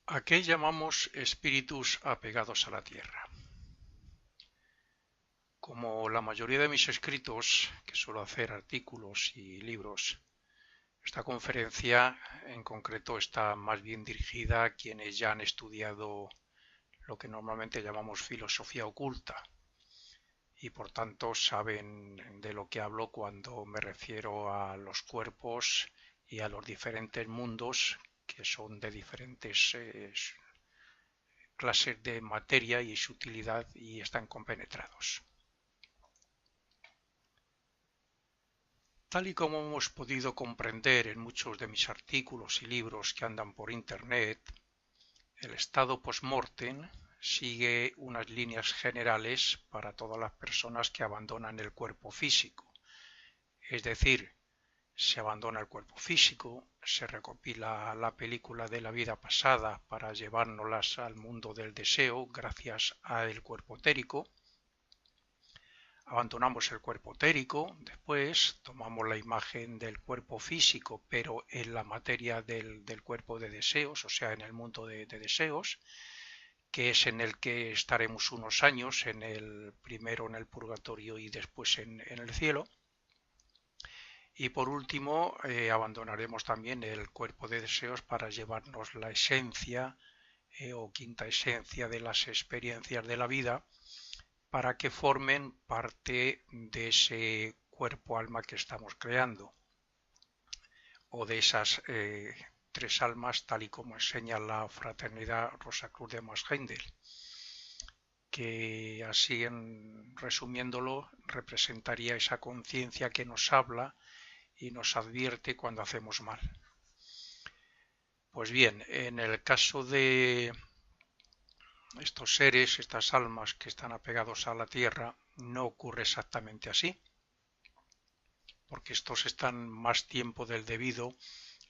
¿A qué llamamos espíritus apegados a la Tierra? Como la mayoría de mis escritos, que suelo hacer artículos y libros, esta conferencia en concreto está más bien dirigida a quienes ya han estudiado lo que normalmente llamamos filosofía oculta y por tanto saben de lo que hablo cuando me refiero a los cuerpos y a los diferentes mundos que son de diferentes clases de materia y sutilidad y están compenetrados. Tal y como hemos podido comprender en muchos de mis artículos y libros que andan por Internet, el estado post-mortem sigue unas líneas generales para todas las personas que abandonan el cuerpo físico. Es decir, se abandona el cuerpo físico, se recopila la película de la vida pasada para llevárnoslas al mundo del deseo gracias al cuerpo etérico. Abandonamos el cuerpo etérico, después tomamos la imagen del cuerpo físico, pero en la materia del cuerpo de deseos, o sea, en el mundo de deseos, que es en el que estaremos unos años, primero en el purgatorio y después en el cielo. Y por último, abandonaremos también el cuerpo de deseos para llevarnos la esencia o quinta esencia de las experiencias de la vida, para que formen parte de ese cuerpo-alma que estamos creando, o de esas tres almas, tal y como enseña la Fraternidad Rosacruz de Masgendel, que así, resumiéndolo, representaría esa conciencia que nos habla y nos advierte cuando hacemos mal. Pues bien, en el caso de estos seres, estas almas que están apegados a la tierra, no ocurre exactamente así, porque estos están más tiempo del debido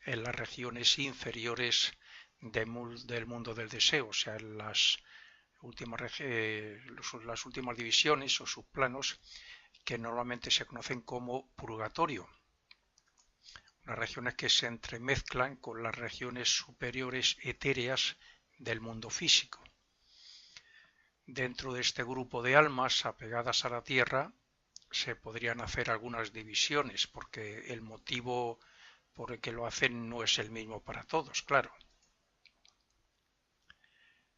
en las regiones inferiores del mundo del deseo, o sea, en las últimas divisiones o subplanos que normalmente se conocen como purgatorio, unas regiones que se entremezclan con las regiones superiores etéreas del mundo físico. Dentro de este grupo de almas apegadas a la tierra se podrían hacer algunas divisiones, porque el motivo por el que lo hacen no es el mismo para todos, claro.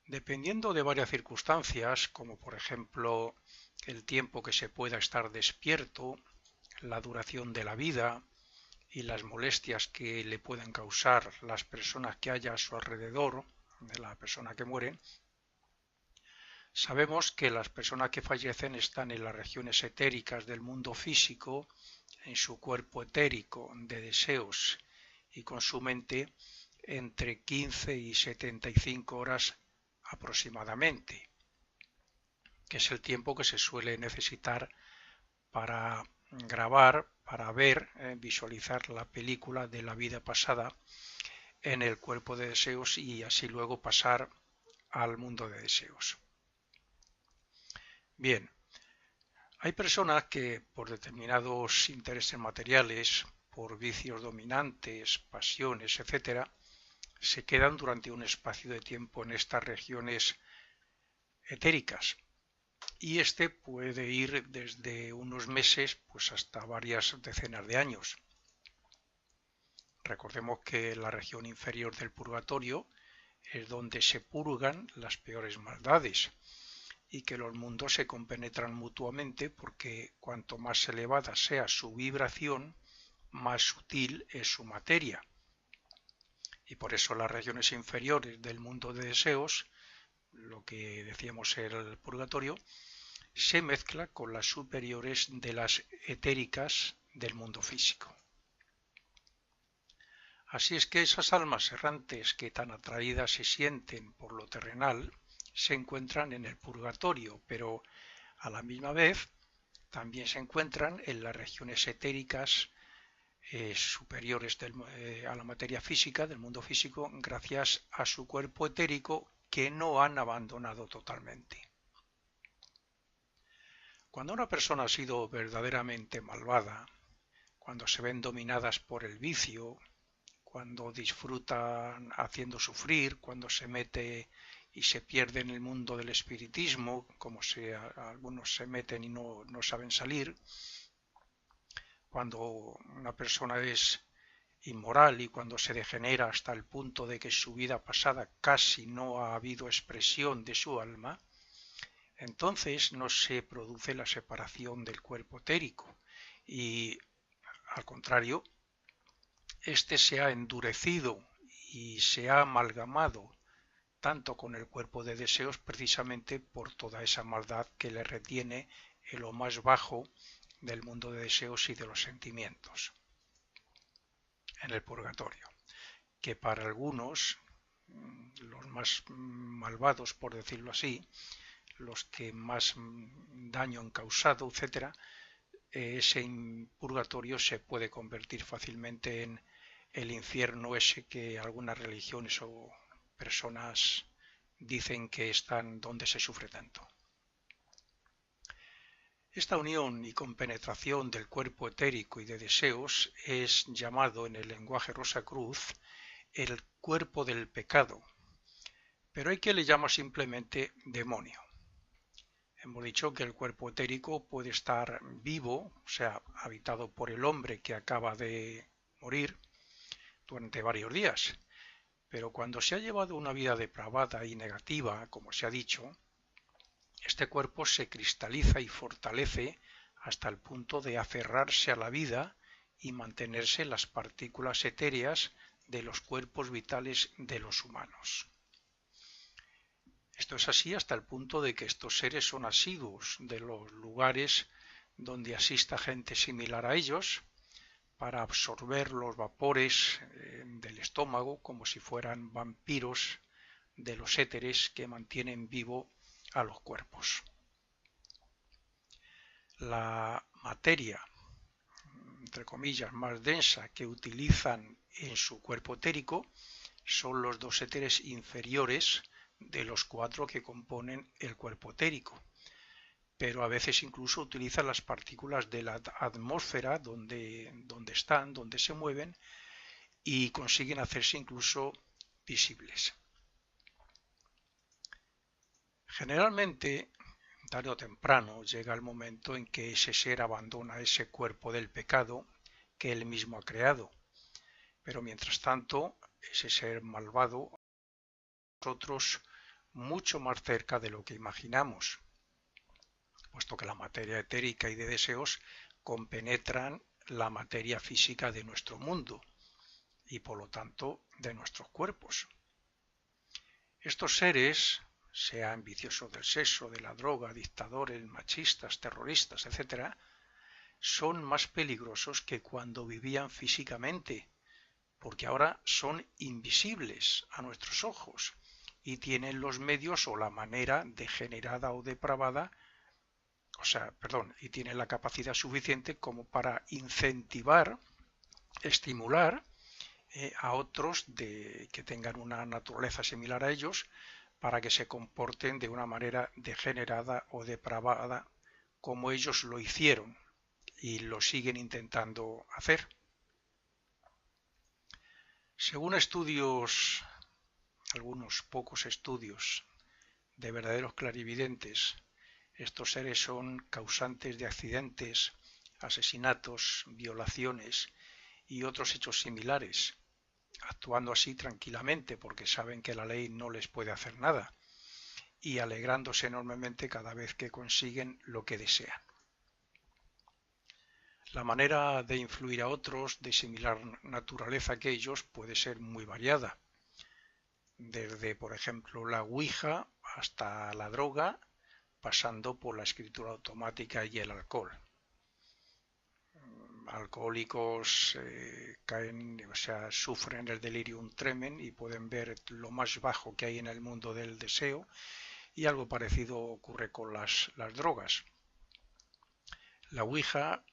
Dependiendo de varias circunstancias, como por ejemplo el tiempo que se pueda estar despierto, la duración de la vida y las molestias que le pueden causar las personas que haya a su alrededor, de la persona que muere, sabemos que las personas que fallecen están en las regiones etéricas del mundo físico, en su cuerpo etérico de deseos y con su mente entre 15 y 75 horas aproximadamente, que es el tiempo que se suele necesitar para grabar, para ver, visualizar la película de la vida pasada en el cuerpo de deseos y así luego pasar al mundo de deseos. Bien, hay personas que por determinados intereses materiales, por vicios dominantes, pasiones, etcétera, se quedan durante un espacio de tiempo en estas regiones etéricas y este puede ir desde unos meses pues hasta varias decenas de años. Recordemos que la región inferior del purgatorio es donde se purgan las peores maldades y que los mundos se compenetran mutuamente porque cuanto más elevada sea su vibración, más sutil es su materia. Y por eso las regiones inferiores del mundo de deseos, lo que decíamos era el purgatorio, se mezcla con las superiores de las etéricas del mundo físico. Así es que esas almas errantes que tan atraídas se sienten por lo terrenal se encuentran en el purgatorio, pero a la misma vez también se encuentran en las regiones etéricas superiores a la materia física, del mundo físico, gracias a su cuerpo etérico que no han abandonado totalmente. Cuando una persona ha sido verdaderamente malvada, cuando se ven dominadas por el vicio, cuando disfrutan haciendo sufrir, cuando se mete y se pierde en el mundo del espiritismo, como si algunos se meten y no saben salir, cuando una persona es inmoral y cuando se degenera hasta el punto de que en su vida pasada casi no ha habido expresión de su alma, entonces no se produce la separación del cuerpo etérico y al contrario, este se ha endurecido y se ha amalgamado tanto con el cuerpo de deseos precisamente por toda esa maldad que le retiene en lo más bajo del mundo de deseos y de los sentimientos, en el purgatorio, que para algunos, los más malvados por decirlo así, los que más daño han causado, etcétera, ese purgatorio se puede convertir fácilmente en el infierno ese que algunas religiones o personas dicen que están donde se sufre tanto. Esta unión y compenetración del cuerpo etérico y de deseos es llamado en el lenguaje Rosacruz el cuerpo del pecado, pero hay quien le llama simplemente demonio. Hemos dicho que el cuerpo etérico puede estar vivo, o sea, habitado por el hombre que acaba de morir durante varios días, pero cuando se ha llevado una vida depravada y negativa, como se ha dicho, este cuerpo se cristaliza y fortalece hasta el punto de aferrarse a la vida y mantenerse en las partículas etéreas de los cuerpos vitales de los humanos. Esto es así hasta el punto de que estos seres son asiduos de los lugares donde asista gente similar a ellos para absorber los vapores del estómago como si fueran vampiros de los éteres que mantienen vivo a los cuerpos. La materia, entre comillas, más densa que utilizan en su cuerpo etérico son los dos éteres inferiores de los 4 que componen el cuerpo etérico, pero a veces incluso utilizan las partículas de la atmósfera donde están, donde se mueven y consiguen hacerse incluso visibles. Generalmente, tarde o temprano, llega el momento en que ese ser abandona ese cuerpo del pecado que él mismo ha creado, pero mientras tanto, ese ser malvado nosotros mucho más cerca de lo que imaginamos, puesto que la materia etérica y de deseos compenetran la materia física de nuestro mundo y por lo tanto de nuestros cuerpos. Estos seres, sean viciosos del sexo, de la droga, dictadores, machistas, terroristas, etc., son más peligrosos que cuando vivían físicamente, porque ahora son invisibles a nuestros ojos y tienen los medios o la manera degenerada o depravada, y tienen la capacidad suficiente como para incentivar, estimular a otros que tengan una naturaleza similar a ellos para que se comporten de una manera degenerada o depravada como ellos lo hicieron y lo siguen intentando hacer. Según estudios, algunos pocos estudios de verdaderos clarividentes, estos seres son causantes de accidentes, asesinatos, violaciones y otros hechos similares, actuando así tranquilamente porque saben que la ley no les puede hacer nada y alegrándose enormemente cada vez que consiguen lo que desean. La manera de influir a otros de similar naturaleza que ellos puede ser muy variada, desde por ejemplo la ouija hasta la droga, pasando por la escritura automática y el alcohol. Alcohólicos sufren el delirium tremens y pueden ver lo más bajo que hay en el mundo del deseo, y algo parecido ocurre con las drogas. La ouija,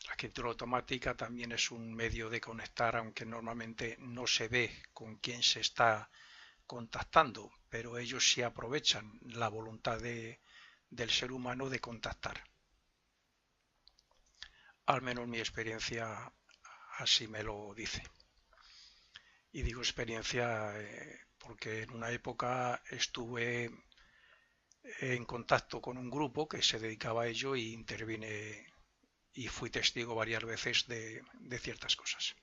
la escritura automática, también es un medio de conectar, aunque normalmente no se ve con quién se está contactando, pero ellos sí aprovechan la voluntad del ser humano de contactar. Al menos mi experiencia así me lo dice. Y digo experiencia porque en una época estuve en contacto con un grupo que se dedicaba a ello y intervine y fui testigo varias veces de ciertas cosas.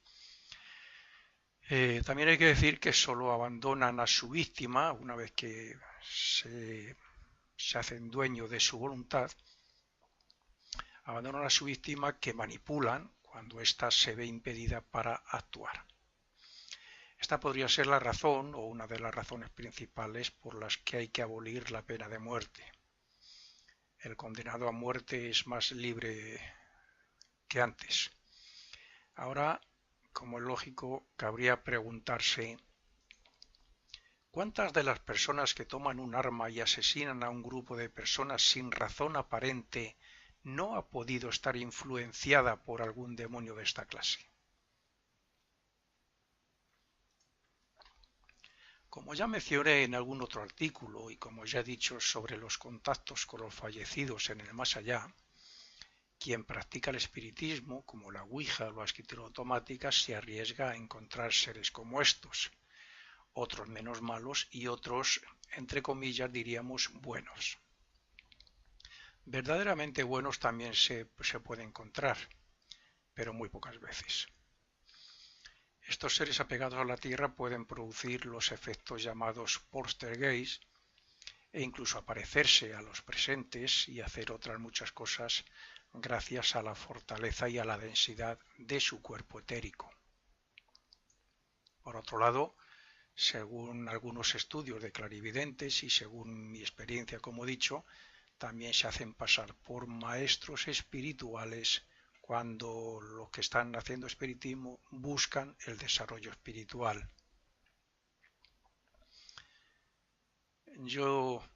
También hay que decir que solo abandonan a su víctima una vez que se hacen dueño de su voluntad, abandonan a su víctima que manipulan cuando ésta se ve impedida para actuar. Esta podría ser la razón o una de las razones principales por las que hay que abolir la pena de muerte. El condenado a muerte es más libre que antes. Ahora, como es lógico, cabría preguntarse ¿cuántas de las personas que toman un arma y asesinan a un grupo de personas sin razón aparente no ha podido estar influenciada por algún demonio de esta clase? Como ya mencioné en algún otro artículo y como ya he dicho sobre los contactos con los fallecidos en el más allá, quien practica el espiritismo, como la Ouija o la escritura automática, se arriesga a encontrar seres como estos, otros menos malos y otros, entre comillas, diríamos buenos. Verdaderamente buenos también se puede encontrar, pero muy pocas veces. Estos seres apegados a la Tierra pueden producir los efectos llamados poltergeist e incluso aparecerse a los presentes y hacer otras muchas cosas gracias a la fortaleza y a la densidad de su cuerpo etérico. Por otro lado, según algunos estudios de clarividentes y según mi experiencia, como he dicho, también se hacen pasar por maestros espirituales cuando los que están haciendo espiritismo buscan el desarrollo espiritual. Yo,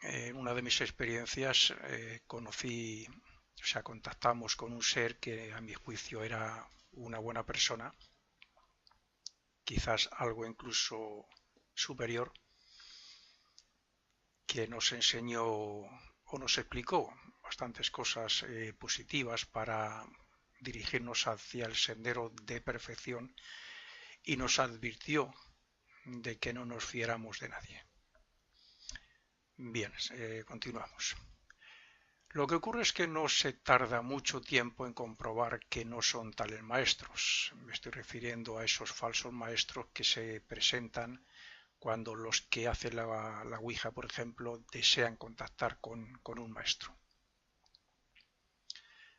en una de mis experiencias, contactamos con un ser que a mi juicio era una buena persona, quizás algo incluso superior, que nos enseñó o nos explicó bastantes cosas positivas para dirigirnos hacia el sendero de perfección y nos advirtió de que no nos fiéramos de nadie. Bien, continuamos. Lo que ocurre es que no se tarda mucho tiempo en comprobar que no son tales maestros. Me estoy refiriendo a esos falsos maestros que se presentan cuando los que hacen la Ouija, por ejemplo, desean contactar con un maestro.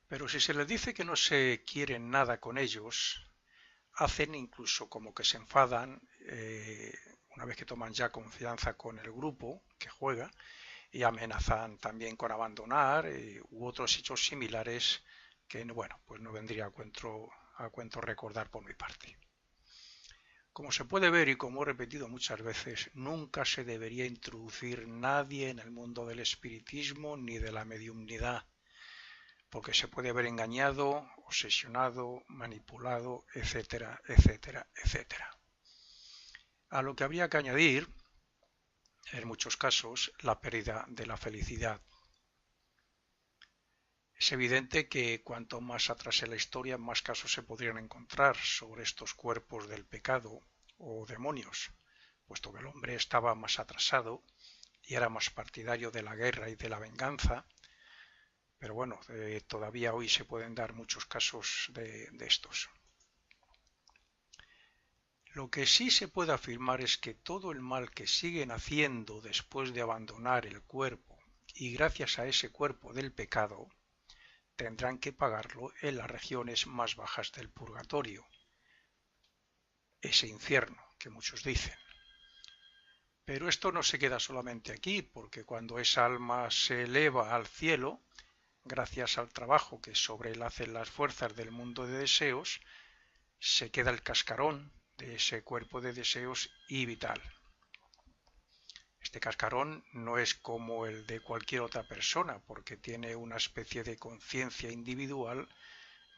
Pero si se les dice que no se quieren nada con ellos, hacen incluso como que se enfadan una vez que toman ya confianza con el grupo que juega y amenazan también con abandonar u otros hechos similares que, bueno, pues no vendría a cuento recordar por mi parte. Como se puede ver y como he repetido muchas veces, nunca se debería introducir nadie en el mundo del espiritismo ni de la mediumnidad, porque se puede haber engañado, obsesionado, manipulado, etcétera, etcétera, etcétera. A lo que habría que añadir, en muchos casos, la pérdida de la felicidad. Es evidente que cuanto más atrás en la historia, más casos se podrían encontrar sobre estos cuerpos del pecado o demonios, puesto que el hombre estaba más atrasado y era más partidario de la guerra y de la venganza. Pero bueno, todavía hoy se pueden dar muchos casos de estos. Lo que sí se puede afirmar es que todo el mal que siguen haciendo después de abandonar el cuerpo y gracias a ese cuerpo del pecado, tendrán que pagarlo en las regiones más bajas del purgatorio, ese infierno que muchos dicen. Pero esto no se queda solamente aquí, porque cuando esa alma se eleva al cielo, gracias al trabajo que sobre él hacen las fuerzas del mundo de deseos, se queda el cascarón de ese cuerpo de deseos y vital. Este cascarón no es como el de cualquier otra persona, porque tiene una especie de conciencia individual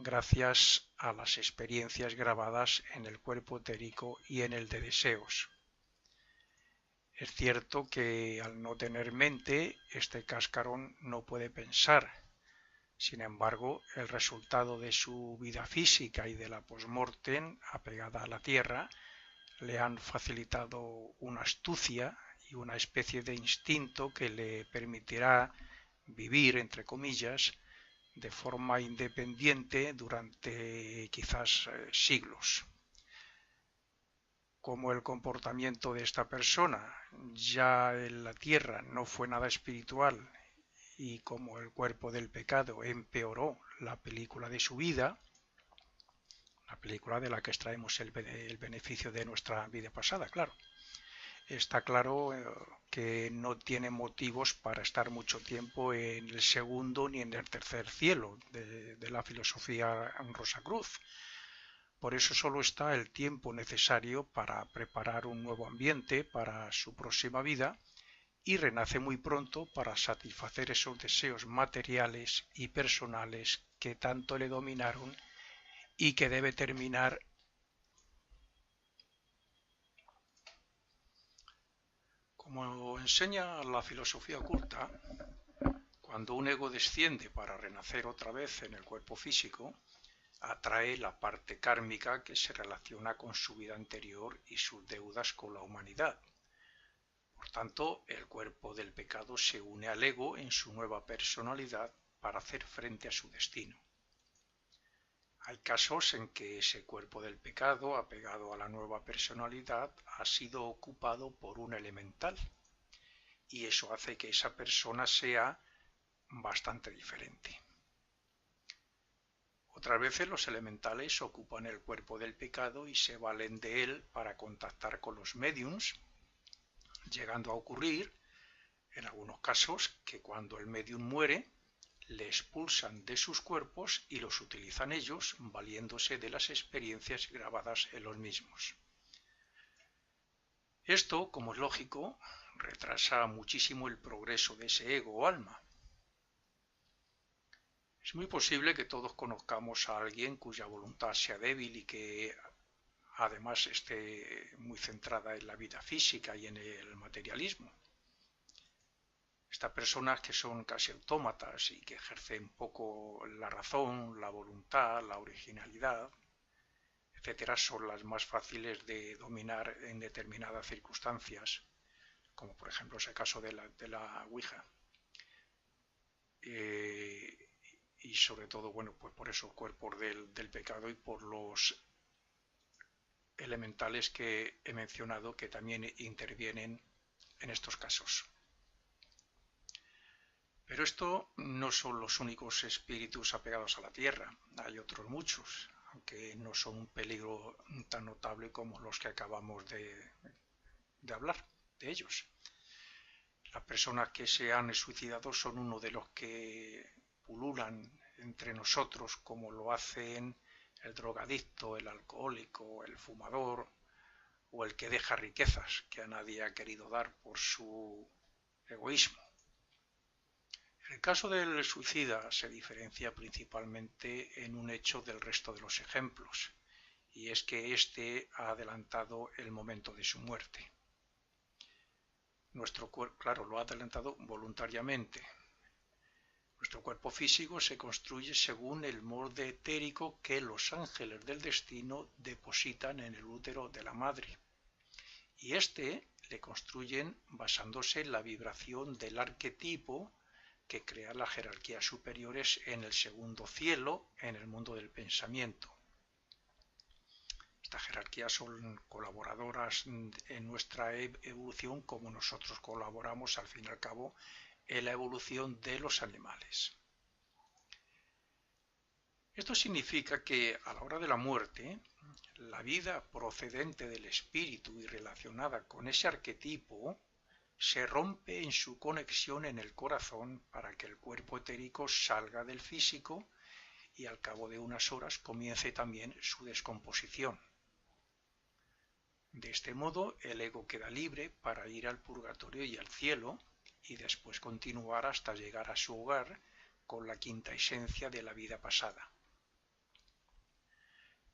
gracias a las experiencias grabadas en el cuerpo etérico y en el de deseos. Es cierto que al no tener mente, este cascarón no puede pensar, Sin embargo, el resultado de su vida física y de la postmortem apegada a la Tierra le han facilitado una astucia y una especie de instinto que le permitirá vivir, entre comillas, de forma independiente durante quizás siglos. Como el comportamiento de esta persona ya en la Tierra no fue nada espiritual y como el cuerpo del pecado empeoró la película de su vida, la película de la que extraemos el beneficio de nuestra vida pasada, claro. Está claro que no tiene motivos para estar mucho tiempo en el segundo ni en el tercer cielo de la filosofía Rosacruz. Por eso solo está el tiempo necesario para preparar un nuevo ambiente para su próxima vida y renace muy pronto para satisfacer esos deseos materiales y personales que tanto le dominaron y que debe terminar. Como enseña la filosofía oculta, cuando un ego desciende para renacer otra vez en el cuerpo físico, atrae la parte kármica que se relaciona con su vida anterior y sus deudas con la humanidad. Por tanto, el cuerpo del pecado se une al ego en su nueva personalidad para hacer frente a su destino. Hay casos en que ese cuerpo del pecado, apegado a la nueva personalidad, ha sido ocupado por un elemental, y eso hace que esa persona sea bastante diferente. Otras veces los elementales ocupan el cuerpo del pecado y se valen de él para contactar con los médiums, llegando a ocurrir, en algunos casos, que cuando el médium muere, le expulsan de sus cuerpos y los utilizan ellos, valiéndose de las experiencias grabadas en los mismos. Esto, como es lógico, retrasa muchísimo el progreso de ese ego o alma. Es muy posible que todos conozcamos a alguien cuya voluntad sea débil y que además esté muy centrada en la vida física y en el materialismo. Estas personas que son casi autómatas y que ejercen poco la razón, la voluntad, la originalidad, etcétera, son las más fáciles de dominar en determinadas circunstancias, como por ejemplo ese caso de la Ouija. Y sobre todo, bueno, pues por esos cuerpos del pecado y por los elementales que he mencionado que también intervienen en estos casos. Pero esto no son los únicos espíritus apegados a la Tierra, hay otros muchos, aunque no son un peligro tan notable como los que acabamos de hablar de ellos. Las personas que se han suicidado son uno de los que pululan entre nosotros, como lo hacen el drogadicto, el alcohólico, el fumador o el que deja riquezas que a nadie ha querido dar por su egoísmo. El caso del suicida se diferencia principalmente en un hecho del resto de los ejemplos, y es que éste ha adelantado el momento de su muerte. Nuestro cuerpo, claro, lo ha adelantado voluntariamente. Nuestro cuerpo físico se construye según el molde etérico que los ángeles del destino depositan en el útero de la madre, y este le construyen basándose en la vibración del arquetipo que crea las jerarquías superiores en el segundo cielo, en el mundo del pensamiento. Estas jerarquías son colaboradoras en nuestra evolución, como nosotros colaboramos al fin y al cabo en la evolución de los animales. Esto significa que a la hora de la muerte, la vida procedente del espíritu y relacionada con ese arquetipo se rompe en su conexión en el corazón para que el cuerpo etérico salga del físico y al cabo de unas horas comience también su descomposición. De este modo, el ego queda libre para ir al purgatorio y al cielo y después continuar hasta llegar a su hogar con la quinta esencia de la vida pasada.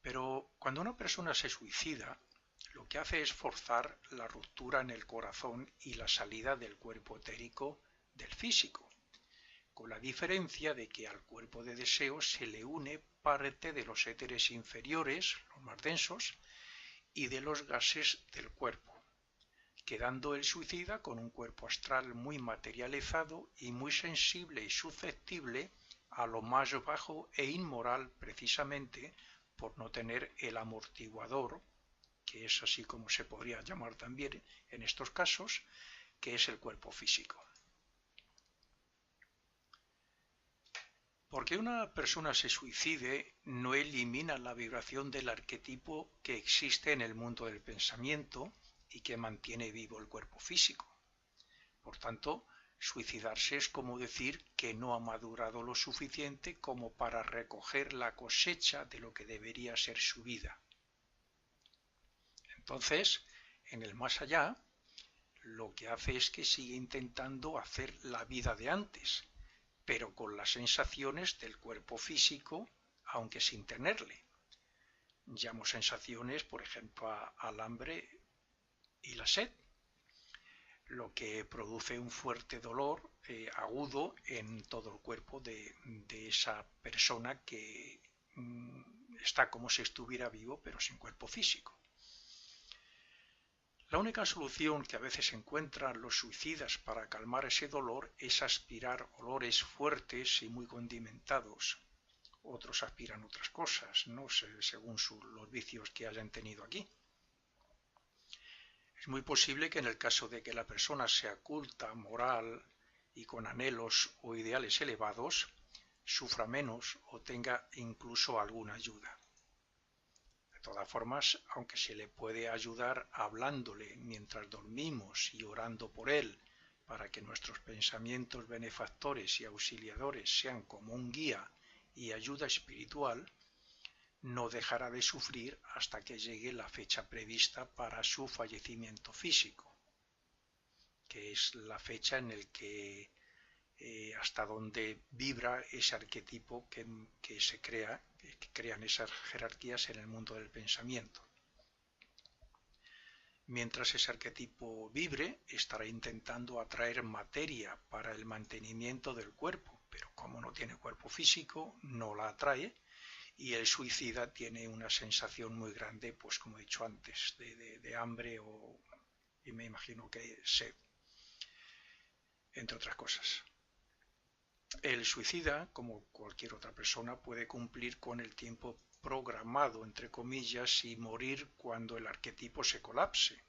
Pero cuando una persona se suicida, lo que hace es forzar la ruptura en el corazón y la salida del cuerpo etérico del físico, con la diferencia de que al cuerpo de deseo se le une parte de los éteres inferiores, los más densos, y de los gases del cuerpo, quedando el suicida con un cuerpo astral muy materializado y muy sensible y susceptible a lo más bajo e inmoral, precisamente por no tener el amortiguador, que es así como se podría llamar también en estos casos, que es el cuerpo físico. Porque una persona se suicide no elimina la vibración del arquetipo que existe en el mundo del pensamiento y que mantiene vivo el cuerpo físico. Por tanto, suicidarse es como decir que no ha madurado lo suficiente como para recoger la cosecha de lo que debería ser su vida. Entonces, en el más allá, lo que hace es que sigue intentando hacer la vida de antes, pero con las sensaciones del cuerpo físico, aunque sin tenerle. Llamo sensaciones, por ejemplo, al hambre y la sed, lo que produce un fuerte dolor agudo en todo el cuerpo de esa persona que está como si estuviera vivo, pero sin cuerpo físico. La única solución que a veces encuentran los suicidas para calmar ese dolor es aspirar olores fuertes y muy condimentados. Otros aspiran otras cosas, no sé, según los vicios que hayan tenido aquí. Es muy posible que en el caso de que la persona sea culta, moral y con anhelos o ideales elevados, sufra menos o tenga incluso alguna ayuda. De todas formas, aunque se le puede ayudar hablándole mientras dormimos y orando por él para que nuestros pensamientos benefactores y auxiliadores sean como un guía y ayuda espiritual, no dejará de sufrir hasta que llegue la fecha prevista para su fallecimiento físico, que es la fecha en la que hasta donde vibra ese arquetipo que se crea, que crean esas jerarquías en el mundo del pensamiento. Mientras ese arquetipo vibre, estará intentando atraer materia para el mantenimiento del cuerpo, pero como no tiene cuerpo físico, no la atrae, y el suicida tiene una sensación muy grande, pues como he dicho antes, de hambre y me imagino que sed, entre otras cosas. El suicida, como cualquier otra persona, puede cumplir con el tiempo programado, entre comillas, y morir cuando el arquetipo se colapse,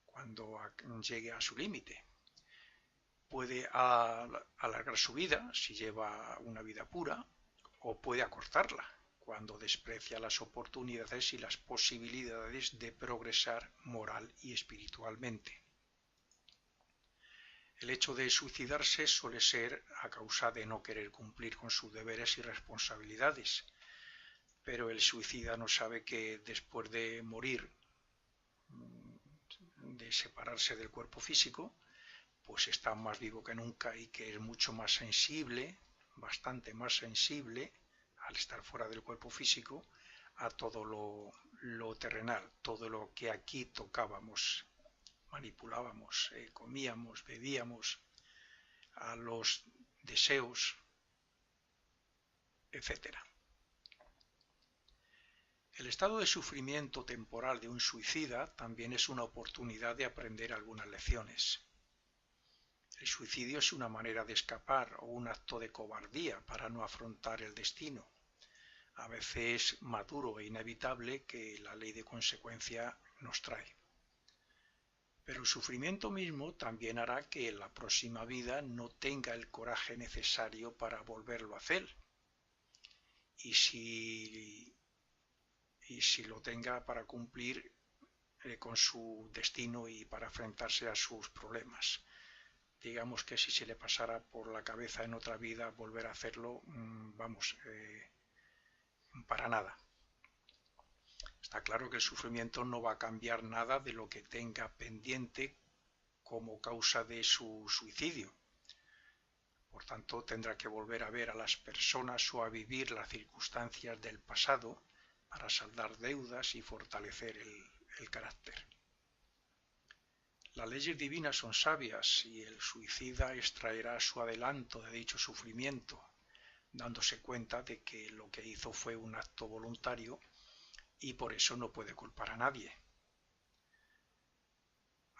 cuando llegue a su límite. Puede alargar su vida si lleva una vida pura, o puede acortarla cuando desprecia las oportunidades y las posibilidades de progresar moral y espiritualmente. El hecho de suicidarse suele ser a causa de no querer cumplir con sus deberes y responsabilidades, pero el suicida no sabe que después de morir, de separarse del cuerpo físico, pues está más vivo que nunca y que es mucho más sensible, bastante más sensible, al estar fuera del cuerpo físico, a todo lo terrenal, todo lo que aquí tocábamos, manipulábamos, comíamos, bebíamos, a los deseos, etc. El estado de sufrimiento temporal de un suicida también es una oportunidad de aprender algunas lecciones. El suicidio es una manera de escapar o un acto de cobardía para no afrontar el destino, a veces maduro e inevitable que la ley de consecuencia nos trae. Pero el sufrimiento mismo también hará que en la próxima vida no tenga el coraje necesario para volverlo a hacer. Y si lo tenga para cumplir con su destino y para enfrentarse a sus problemas. Digamos que si se le pasara por la cabeza en otra vida volver a hacerlo, para nada. Está claro que el sufrimiento no va a cambiar nada de lo que tenga pendiente como causa de su suicidio. Por tanto, tendrá que volver a ver a las personas o a vivir las circunstancias del pasado para saldar deudas y fortalecer el carácter. Las leyes divinas son sabias y el suicida extraerá su adelanto de dicho sufrimiento, dándose cuenta de que lo que hizo fue un acto voluntario y por eso no puede culpar a nadie.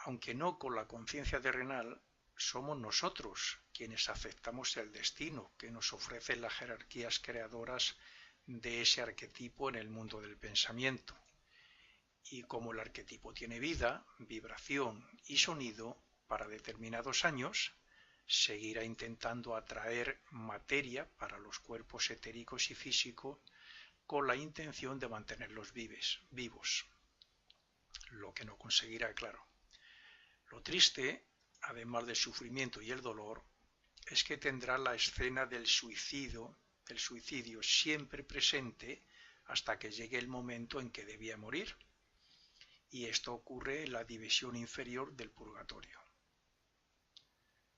Aunque no con la conciencia terrenal, somos nosotros quienes aceptamos el destino que nos ofrecen las jerarquías creadoras de ese arquetipo en el mundo del pensamiento. Y como el arquetipo tiene vida, vibración y sonido, para determinados años, seguirá intentando atraer materia para los cuerpos etéricos y físicos con la intención de mantenerlos vivos, lo que no conseguirá, claro. Lo triste, además del sufrimiento y el dolor, es que tendrá la escena del suicidio siempre presente hasta que llegue el momento en que debía morir. Y esto ocurre en la división inferior del purgatorio.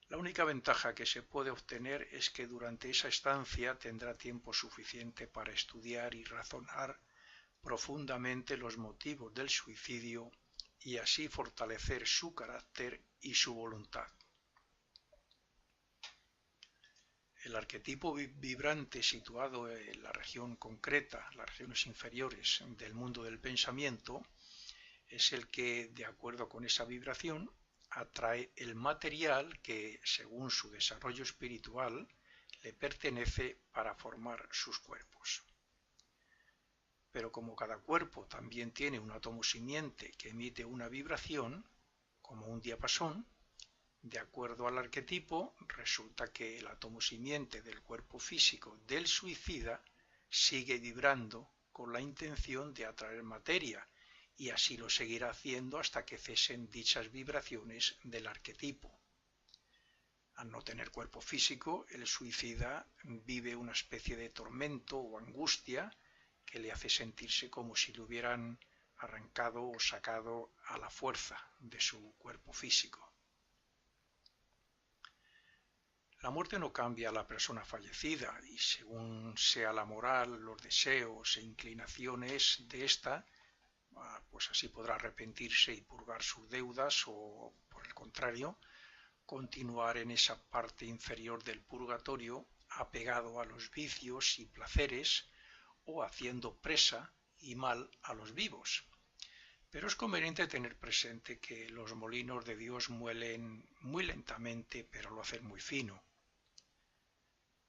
La única ventaja que se puede obtener es que durante esa estancia tendrá tiempo suficiente para estudiar y razonar profundamente los motivos del suicidio y así fortalecer su carácter y su voluntad. El arquetipo vibrante situado en la región concreta, las regiones inferiores del mundo del pensamiento, es el que, de acuerdo con esa vibración, atrae el material que, según su desarrollo espiritual, le pertenece para formar sus cuerpos. Pero como cada cuerpo también tiene un átomo simiente que emite una vibración, como un diapasón, de acuerdo al arquetipo, resulta que el átomo simiente del cuerpo físico del suicida sigue vibrando con la intención de atraer materia, y así lo seguirá haciendo hasta que cesen dichas vibraciones del arquetipo. Al no tener cuerpo físico, el suicida vive una especie de tormento o angustia que le hace sentirse como si le hubieran arrancado o sacado a la fuerza de su cuerpo físico. La muerte no cambia a la persona fallecida y según sea la moral, los deseos e inclinaciones de ésta, pues así podrá arrepentirse y purgar sus deudas o, por el contrario, continuar en esa parte inferior del purgatorio apegado a los vicios y placeres o haciendo presa y mal a los vivos. Pero es conveniente tener presente que los molinos de Dios muelen muy lentamente, pero lo hacen muy fino.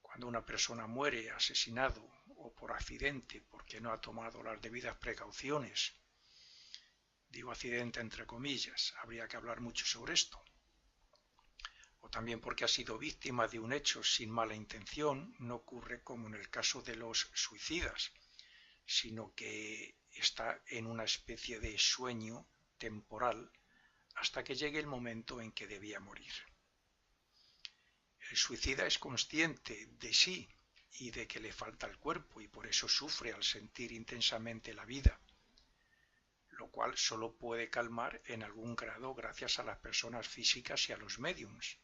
Cuando una persona muere asesinado o por accidente porque no ha tomado las debidas precauciones, digo accidente entre comillas, habría que hablar mucho sobre esto, o también porque ha sido víctima de un hecho sin mala intención, no ocurre como en el caso de los suicidas, sino que está en una especie de sueño temporal hasta que llegue el momento en que debía morir. El suicida es consciente de sí y de que le falta el cuerpo y por eso sufre al sentir intensamente la vida, lo cual solo puede calmar en algún grado gracias a las personas físicas y a los médiums.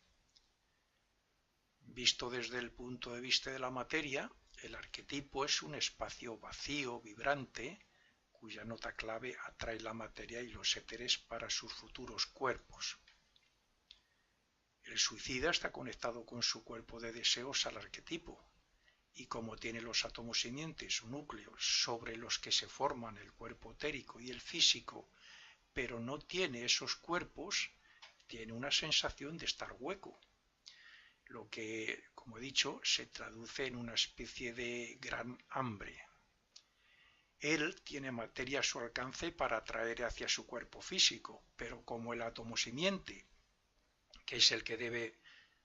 Visto desde el punto de vista de la materia, el arquetipo es un espacio vacío, vibrante, cuya nota clave atrae la materia y los éteres para sus futuros cuerpos. El suicida está conectado con su cuerpo de deseos al arquetipo, y como tiene los átomos simientes o núcleos sobre los que se forman el cuerpo etérico y el físico, pero no tiene esos cuerpos, tiene una sensación de estar hueco, lo que, como he dicho, se traduce en una especie de gran hambre. Él tiene materia a su alcance para atraer hacia su cuerpo físico, pero como el átomo simiente, que es el que debe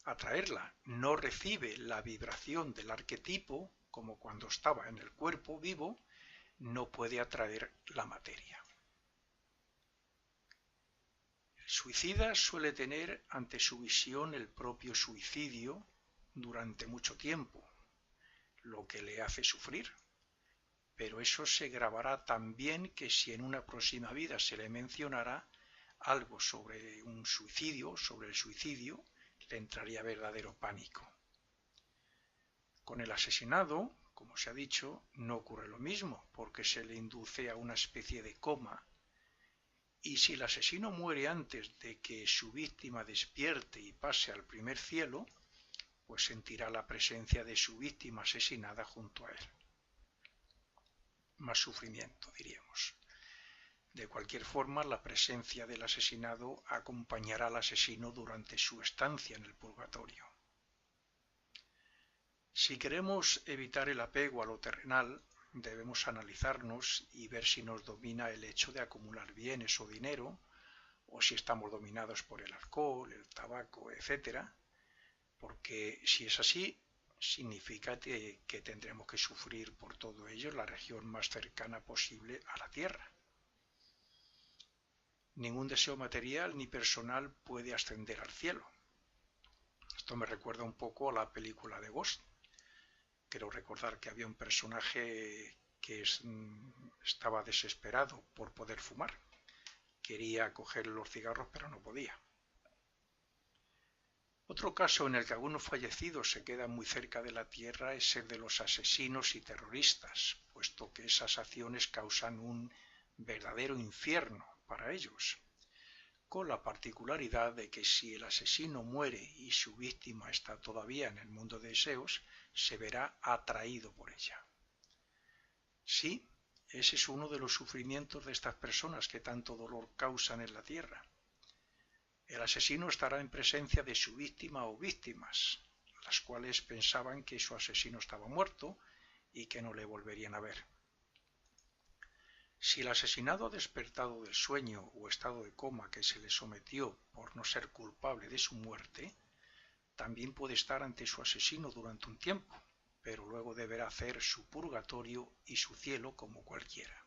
atraerla, no recibe la vibración del arquetipo, como cuando estaba en el cuerpo vivo, no puede atraer la materia. El suicida suele tener ante su visión el propio suicidio durante mucho tiempo, lo que le hace sufrir. Pero eso se grabará tan bien que si en una próxima vida se le mencionará algo sobre un suicidio, sobre el suicidio, le entraría verdadero pánico. Con el asesinado, como se ha dicho, no ocurre lo mismo, porque se le induce a una especie de coma Y si el asesino muere antes de que su víctima despierte y pase al primer cielo, pues sentirá la presencia de su víctima asesinada junto a él. Más sufrimiento, diríamos. De cualquier forma, la presencia del asesinado acompañará al asesino durante su estancia en el purgatorio. Si queremos evitar el apego a lo terrenal, debemos analizarnos y ver si nos domina el hecho de acumular bienes o dinero, o si estamos dominados por el alcohol, el tabaco, etc. Porque si es así, significa que tendremos que sufrir por todo ello en la región más cercana posible a la Tierra. Ningún deseo material ni personal puede ascender al cielo. Esto me recuerda un poco a la película de Ghost. Quiero recordar que había un personaje que estaba desesperado por poder fumar. Quería coger los cigarros, pero no podía. Otro caso en el que algunos fallecidos se quedan muy cerca de la tierra es el de los asesinos y terroristas, puesto que esas acciones causan un verdadero infierno para ellos, con la particularidad de que si el asesino muere y su víctima está todavía en el mundo de deseos, se verá atraído por ella. Sí, ese es uno de los sufrimientos de estas personas que tanto dolor causan en la tierra. El asesino estará en presencia de su víctima o víctimas, las cuales pensaban que su asesino estaba muerto y que no le volverían a ver. Si el asesinado ha despertado del sueño o estado de coma que se le sometió por no ser culpable de su muerte, también puede estar ante su asesino durante un tiempo, pero luego deberá hacer su purgatorio y su cielo como cualquiera.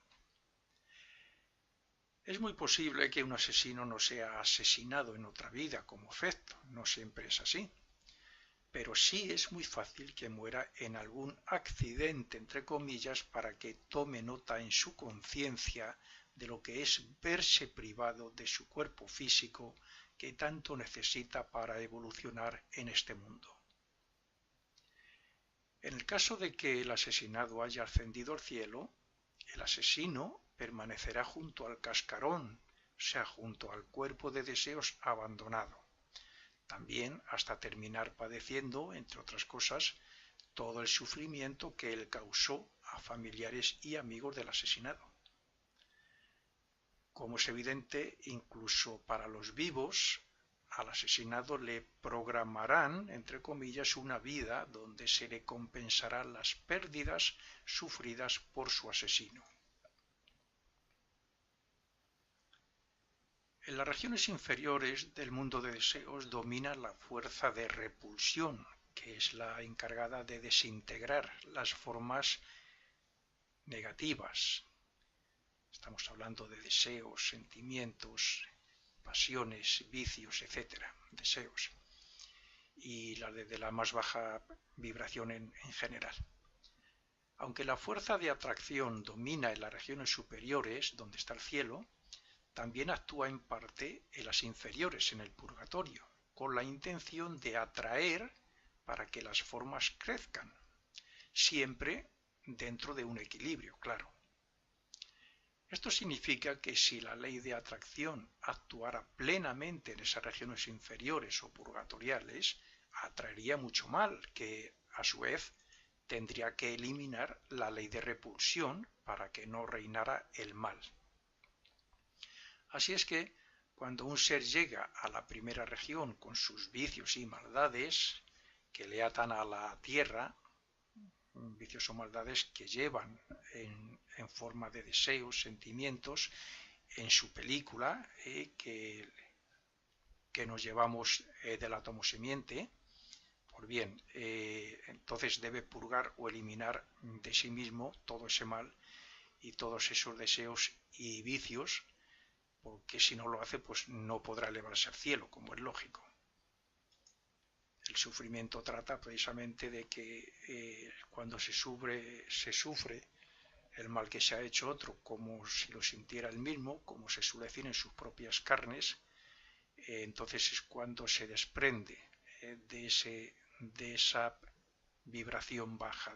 Es muy posible que un asesino no sea asesinado en otra vida como efecto, no siempre es así, pero sí es muy fácil que muera en algún accidente, entre comillas, para que tome nota en su conciencia de lo que es verse privado de su cuerpo físico que tanto necesita para evolucionar en este mundo. En el caso de que el asesinado haya ascendido al cielo, el asesino permanecerá junto al cascarón, o sea, junto al cuerpo de deseos abandonado, también hasta terminar padeciendo, entre otras cosas, todo el sufrimiento que él causó a familiares y amigos del asesinado. Como es evidente, incluso para los vivos, al asesinado le programarán, entre comillas, una vida donde se le compensarán las pérdidas sufridas por su asesino. En las regiones inferiores del mundo de deseos domina la fuerza de repulsión, que es la encargada de desintegrar las formas negativas. Estamos hablando de deseos, sentimientos, pasiones, vicios, etc. Deseos. Y las de la más baja vibración en general. Aunque la fuerza de atracción domina en las regiones superiores, donde está el cielo, también actúa en parte en las inferiores, en el purgatorio, con la intención de atraer para que las formas crezcan, siempre dentro de un equilibrio, claro. Esto significa que si la ley de atracción actuara plenamente en esas regiones inferiores o purgatoriales, atraería mucho mal, que a su vez tendría que eliminar la ley de repulsión para que no reinara el mal. Así es que cuando un ser llega a la primera región con sus vicios y maldades que le atan a la tierra, vicios o maldades que llevan en forma de deseos, sentimientos, en su película que nos llevamos del átomo semiente, pues bien, entonces debe purgar o eliminar de sí mismo todo ese mal y todos esos deseos y vicios, porque si no lo hace, pues no podrá elevarse al cielo, como es lógico. El sufrimiento trata precisamente de que cuando se sufre el mal que se ha hecho otro, como si lo sintiera él mismo, como se suele decir en sus propias carnes, entonces es cuando se desprende de esa vibración baja,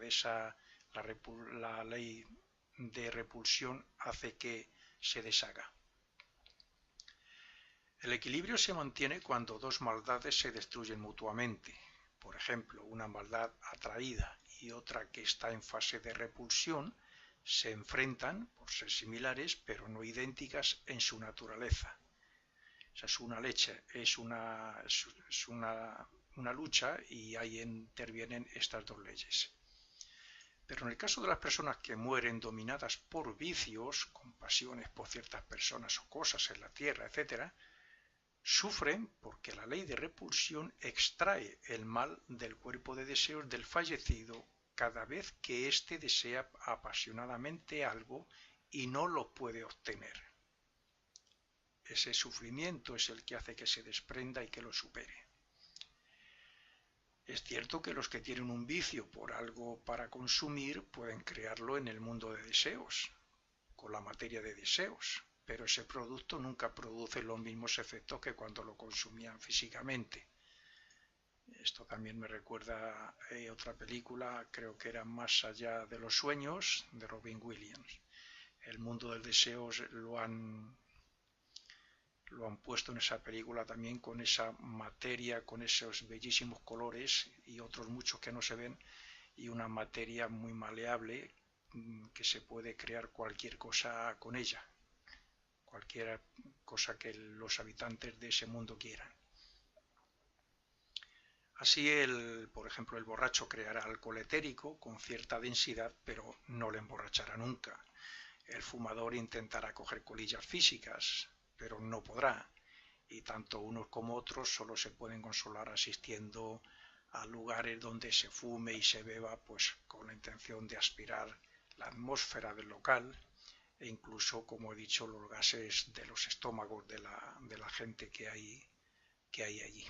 la ley de repulsión hace que se deshaga. El equilibrio se mantiene cuando dos maldades se destruyen mutuamente. Por ejemplo, una maldad atraída y otra que está en fase de repulsión se enfrentan por ser similares pero no idénticas en su naturaleza. O sea, es una lucha y ahí intervienen estas dos leyes. Pero en el caso de las personas que mueren dominadas por vicios, con pasiones por ciertas personas o cosas en la tierra, etc., sufren porque la ley de repulsión extrae el mal del cuerpo de deseos del fallecido cada vez que éste desea apasionadamente algo y no lo puede obtener. Ese sufrimiento es el que hace que se desprenda y que lo supere. Es cierto que los que tienen un vicio por algo para consumir pueden crearlo en el mundo de deseos, con la materia de deseos, pero ese producto nunca produce los mismos efectos que cuando lo consumían físicamente. Esto también me recuerda a otra película, creo que era Más allá de los sueños, de Robin Williams. El mundo del deseo lo han puesto en esa película también con esa materia, con esos bellísimos colores y otros muchos que no se ven, y una materia muy maleable que se puede crear cualquier cosa con ella, cualquier cosa que los habitantes de ese mundo quieran. Así, por ejemplo, el borracho creará alcohol etérico con cierta densidad, pero no le emborrachará nunca. El fumador intentará coger colillas físicas, pero no podrá. Y tanto unos como otros solo se pueden consolar asistiendo a lugares donde se fume y se beba, pues con la intención de aspirar la atmósfera del local e incluso, como he dicho, los gases de los estómagos de la gente que hay allí.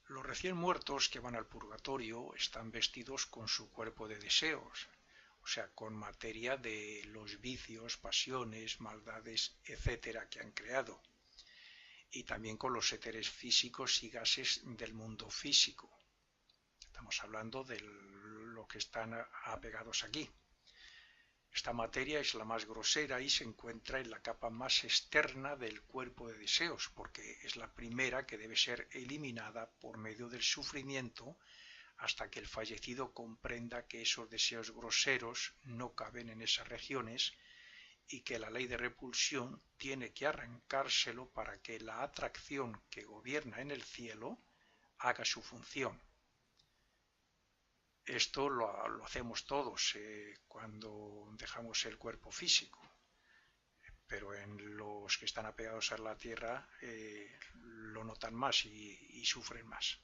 Los recién muertos que van al purgatorio están vestidos con su cuerpo de deseos, o sea, con materia de los vicios, pasiones, maldades, etcétera, que han creado, y también con los éteres físicos y gases del mundo físico. Estamos hablando de lo que están apegados aquí. Esta materia es la más grosera y se encuentra en la capa más externa del cuerpo de deseos, porque es la primera que debe ser eliminada por medio del sufrimiento hasta que el fallecido comprenda que esos deseos groseros no caben en esas regiones y que la ley de repulsión tiene que arrancárselo para que la atracción que gobierna en el cielo haga su función. Esto lo hacemos todos cuando dejamos el cuerpo físico, pero en los que están apegados a la tierra lo notan más y sufren más.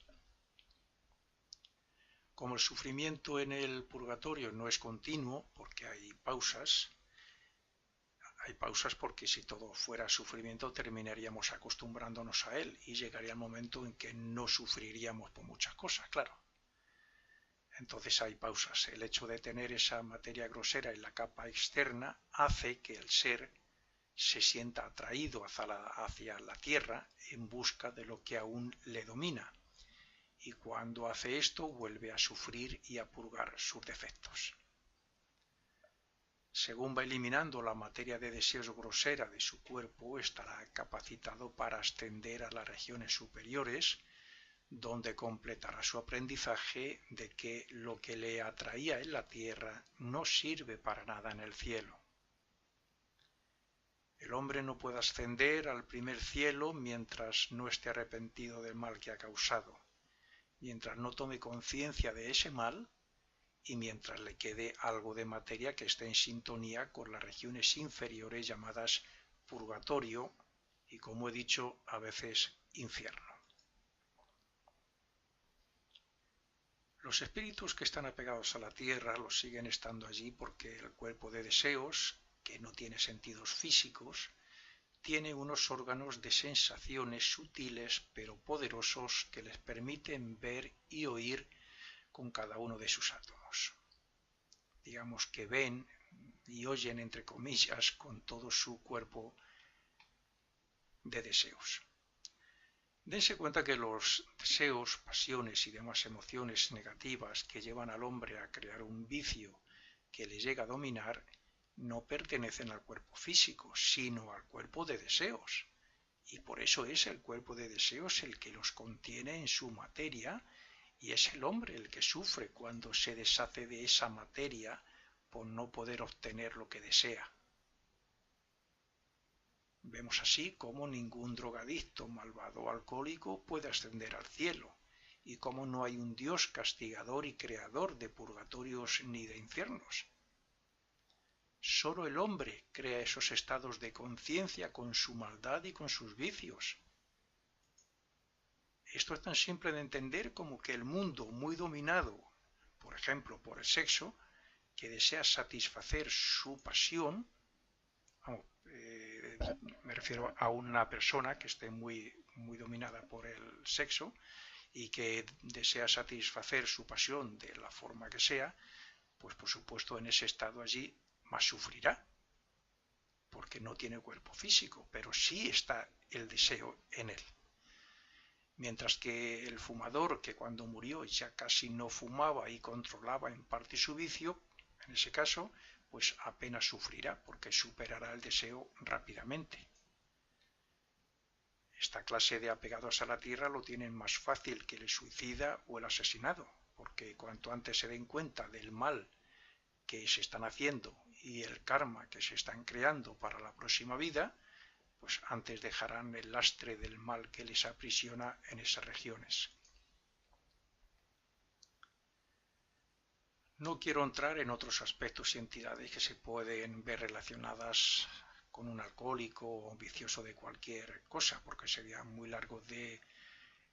Como el sufrimiento en el purgatorio no es continuo, porque hay pausas porque si todo fuera sufrimiento terminaríamos acostumbrándonos a él y llegaría el momento en que no sufriríamos por muchas cosas, claro. Entonces hay pausas. El hecho de tener esa materia grosera en la capa externa hace que el ser se sienta atraído hacia la tierra en busca de lo que aún le domina. Y cuando hace esto vuelve a sufrir y a purgar sus defectos. Según va eliminando la materia de deseos grosera de su cuerpo, estará capacitado para ascender a las regiones superiores, donde completará su aprendizaje de que lo que le atraía en la tierra no sirve para nada en el cielo. El hombre no puede ascender al primer cielo mientras no esté arrepentido del mal que ha causado, mientras no tome conciencia de ese mal y mientras le quede algo de materia que esté en sintonía con las regiones inferiores llamadas purgatorio y, como he dicho, a veces infierno. Los espíritus que están apegados a la tierra los siguen estando allí porque el cuerpo de deseos, que no tiene sentidos físicos, tiene unos órganos de sensaciones sutiles pero poderosos que les permiten ver y oír con cada uno de sus átomos. Digamos que ven y oyen, entre comillas, con todo su cuerpo de deseos. Dense cuenta que los deseos, pasiones y demás emociones negativas que llevan al hombre a crear un vicio que le llega a dominar no pertenecen al cuerpo físico, sino al cuerpo de deseos. Y por eso es el cuerpo de deseos el que los contiene en su materia, y es el hombre el que sufre cuando se deshace de esa materia por no poder obtener lo que desea. Vemos así cómo ningún drogadicto, malvado o alcohólico puede ascender al cielo, y cómo no hay un Dios castigador y creador de purgatorios ni de infiernos. Solo el hombre crea esos estados de conciencia con su maldad y con sus vicios. Esto es tan simple de entender como que el mundo muy dominado, por ejemplo, por el sexo, que desea satisfacer su pasión, me refiero a una persona que esté muy dominada por el sexo y que desea satisfacer su pasión de la forma que sea, pues por supuesto en ese estado allí más sufrirá, porque no tiene cuerpo físico, pero sí está el deseo en él. Mientras que el fumador, que cuando murió ya casi no fumaba y controlaba en parte su vicio, en ese caso, pues apenas sufrirá porque superará el deseo rápidamente. Esta clase de apegados a la tierra lo tienen más fácil que el suicida o el asesinado, porque cuanto antes se den cuenta del mal que se están haciendo y el karma que se están creando para la próxima vida, pues antes dejarán el lastre del mal que les aprisiona en esas regiones. No quiero entrar en otros aspectos y entidades que se pueden ver relacionadas con un alcohólico o un vicioso de cualquier cosa, porque sería muy largo de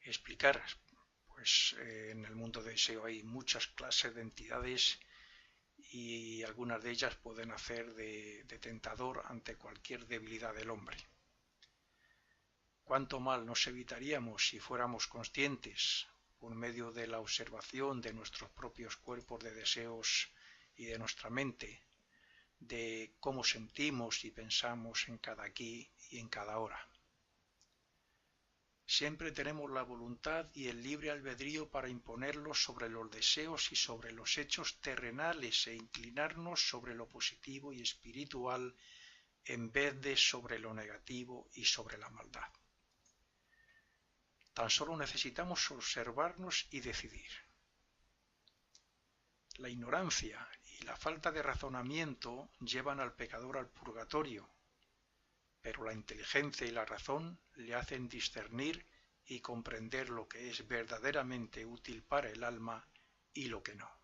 explicar. Pues en el mundo de deseo hay muchas clases de entidades y algunas de ellas pueden hacer de tentador ante cualquier debilidad del hombre. ¿Cuánto mal nos evitaríamos si fuéramos conscientes, por medio de la observación de nuestros propios cuerpos de deseos y de nuestra mente, de cómo sentimos y pensamos en cada aquí y en cada hora? Siempre tenemos la voluntad y el libre albedrío para imponerlos sobre los deseos y sobre los hechos terrenales e inclinarnos sobre lo positivo y espiritual en vez de sobre lo negativo y sobre la maldad. Tan solo necesitamos observarnos y decidir. La ignorancia y la falta de razonamiento llevan al pecador al purgatorio, pero la inteligencia y la razón le hacen discernir y comprender lo que es verdaderamente útil para el alma y lo que no.